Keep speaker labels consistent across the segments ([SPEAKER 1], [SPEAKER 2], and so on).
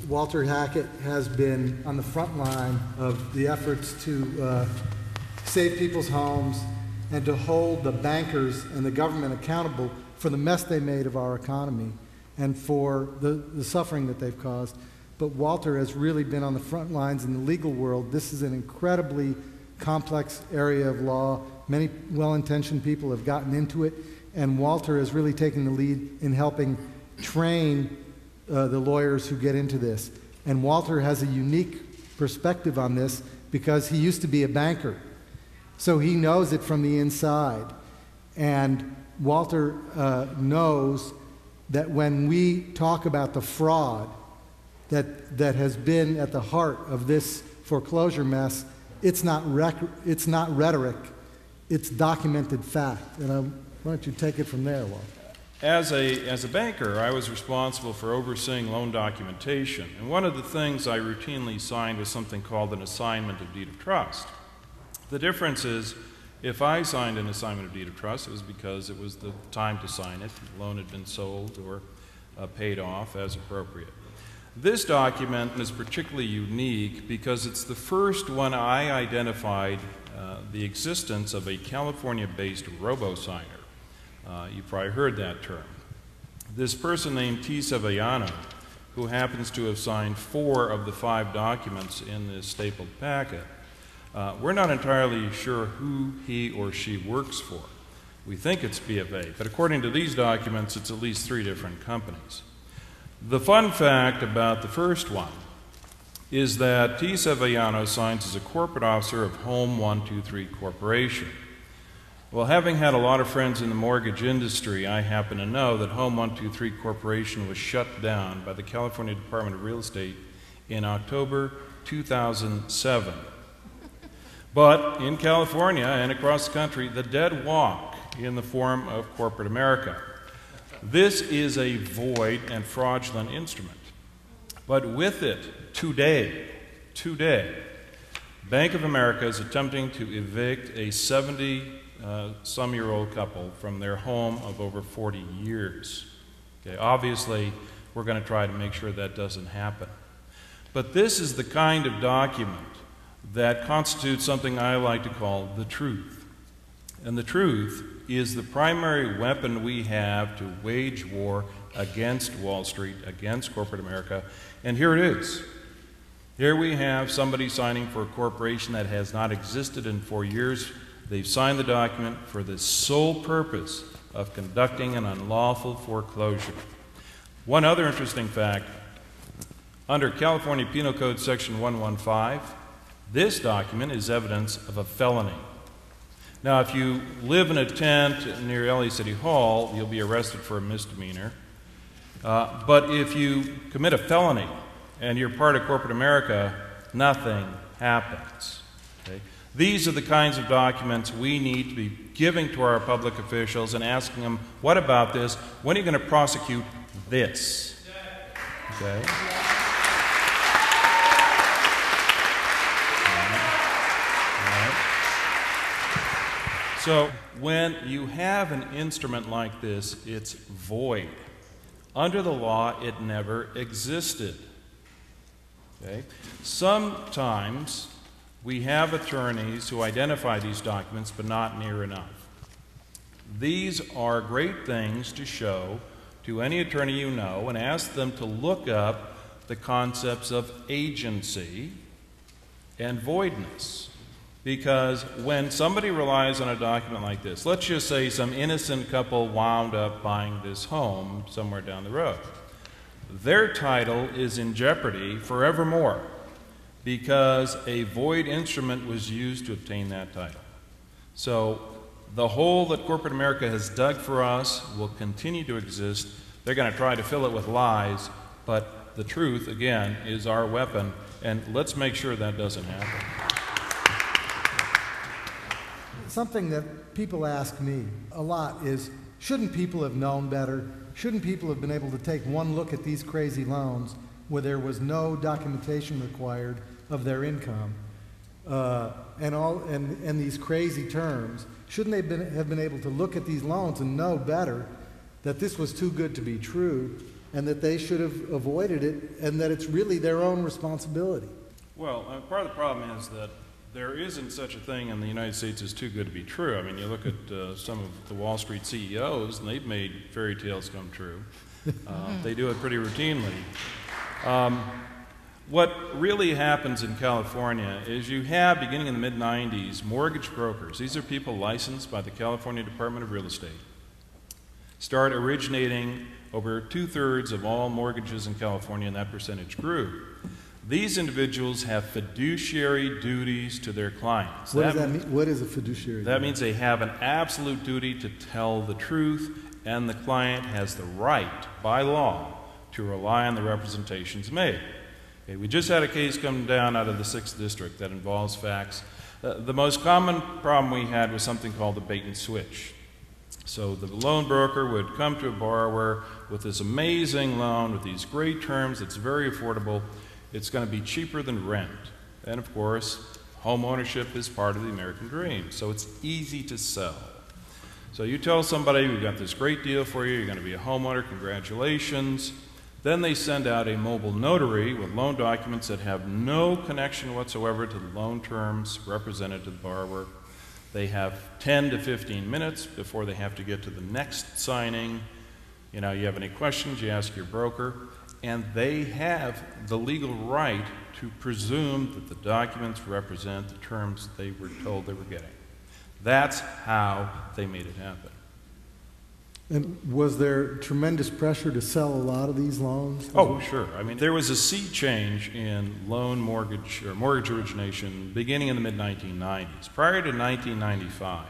[SPEAKER 1] Walter Hacket has been on the front line of the efforts to save people's homes and to hold the bankers and the government accountable for the mess they made of our economy and for the suffering that they've caused. But Walter has really been on the front lines in the legal world. This is an incredibly complex area of law. Many well-intentioned people have gotten into it, and Walter has really taken the lead in helping train the lawyers who get into this. And Walter has a unique perspective on this because he used to be a banker. So he knows it from the inside. And Walter knows that when we talk about the fraud that has been at the heart of this foreclosure mess, it's not rhetoric, it's documented fact. And why don't you take it from there, Walter?
[SPEAKER 2] As a banker, I was responsible for overseeing loan documentation. And one of the things I routinely signed was something called an assignment of deed of trust. The difference is, if I signed an assignment of deed of trust, it was because it was the time to sign it. The loan had been sold or paid off as appropriate. This document is particularly unique because it's the first one I identified the existence of a California-based robo-signer. You've probably heard that term. This person named T. Sevillano, who happens to have signed 4 of the 5 documents in this stapled packet, we're not entirely sure who he or she works for. We think it's B of A, but according to these documents, it's at least 3 different companies. The fun fact about the first one is that T. Sevillano signs as a corporate officer of Home 123 Corporation. Well, having had a lot of friends in the mortgage industry, I happen to know that Home 123 Corporation was shut down by the California Department of Real Estate in October 2007. But in California and across the country, the dead walk in the form of corporate America. This is a void and fraudulent instrument. But with it, today, Bank of America is attempting to evict a 70-some-year-old couple from their home of over 40 years. Okay, obviously, we're going to try to make sure that doesn't happen. But this is the kind of document that constitutes something I like to call the truth. And the truth is the primary weapon we have to wage war against Wall Street, against corporate America. And here it is. Here we have somebody signing for a corporation that has not existed in 4 years. They've signed the document for the sole purpose of conducting an unlawful foreclosure. One other interesting fact, under California Penal Code Section 115, this document is evidence of a felony. Now, if you live in a tent near LA City Hall, you'll be arrested for a misdemeanor. But if you commit a felony and you're part of corporate America, nothing happens. Okay? These are the kinds of documents we need to be giving to our public officials and asking them, what about this? When are you going to prosecute this? Okay? So when you have an instrument like this, it's void. Under the law, it never existed. Okay? Sometimes we have attorneys who identify these documents, but not near enough. These are great things to show to any attorney you know and ask them to look up the concepts of agency and voidness. Because when somebody relies on a document like this, let's just say some innocent couple wound up buying this home somewhere down the road. Their title is in jeopardy forevermore because a void instrument was used to obtain that title. So the hole that corporate America has dug for us will continue to exist. They're going to try to fill it with lies, but the truth, again, is our weapon, and let's make sure that doesn't happen.
[SPEAKER 1] Something that people ask me a lot is, shouldn't people have known better? Shouldn't people have been able to take one look at these crazy loans where there was no documentation required of their income and these crazy terms? Shouldn't they have been able to look at these loans and know better that this was too good to be true and that they should have avoided it, and that it's really their own responsibility.
[SPEAKER 2] Well, part of the problem is that there isn't such a thing in the United States as too good to be true. I mean, you look at some of the Wall Street CEOs, and they've made fairy tales come true. They do it pretty routinely. What really happens in California is you have, beginning in the mid-90s, mortgage brokers. These are people licensed by the California Department of Real Estate. Start originating over 2/3 of all mortgages in California, and that percentage grew. These individuals have fiduciary duties to their clients.
[SPEAKER 1] What does that mean? What is a fiduciary duty?
[SPEAKER 2] That means they have an absolute duty to tell the truth, and the client has the right, by law, to rely on the representations made. Okay, we just had a case come down out of the 6th District that involves facts. The most common problem we had was something called the bait and switch. So the loan broker would come to a borrower with this amazing loan with these great terms. It's very affordable. It's going to be cheaper than rent. And of course, home ownership is part of the American dream. So it's easy to sell. So you tell somebody, we've got this great deal for you. You're going to be a homeowner. Congratulations. Then they send out a mobile notary with loan documents that have no connection whatsoever to the loan terms represented to the borrower. They have 10 to 15 minutes before they have to get to the next signing. You know, you have any questions, you ask your broker, and they have the legal right to presume that the documents represent the terms they were told they were getting. That's how they made it happen.
[SPEAKER 1] And was there tremendous pressure to sell a lot of these loans?
[SPEAKER 2] Oh, sure. I mean, there was a sea change in mortgage origination beginning in the mid-1990s. Prior to 1995,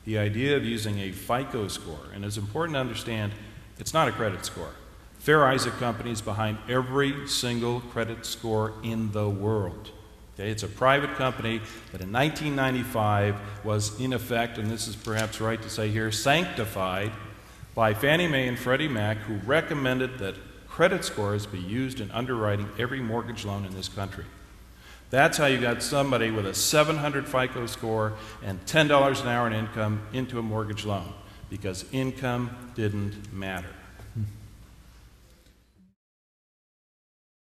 [SPEAKER 2] the idea of using a FICO score, and it's important to understand, it's not a credit score. Fair Isaac Company is behind every single credit score in the world. Okay, it's a private company that in 1995 was in effect, and this is perhaps right to say here, sanctified by Fannie Mae and Freddie Mac, who recommended that credit scores be used in underwriting every mortgage loan in this country. That's how you got somebody with a 700 FICO score and $10 an hour in income into a mortgage loan, because income didn't matter.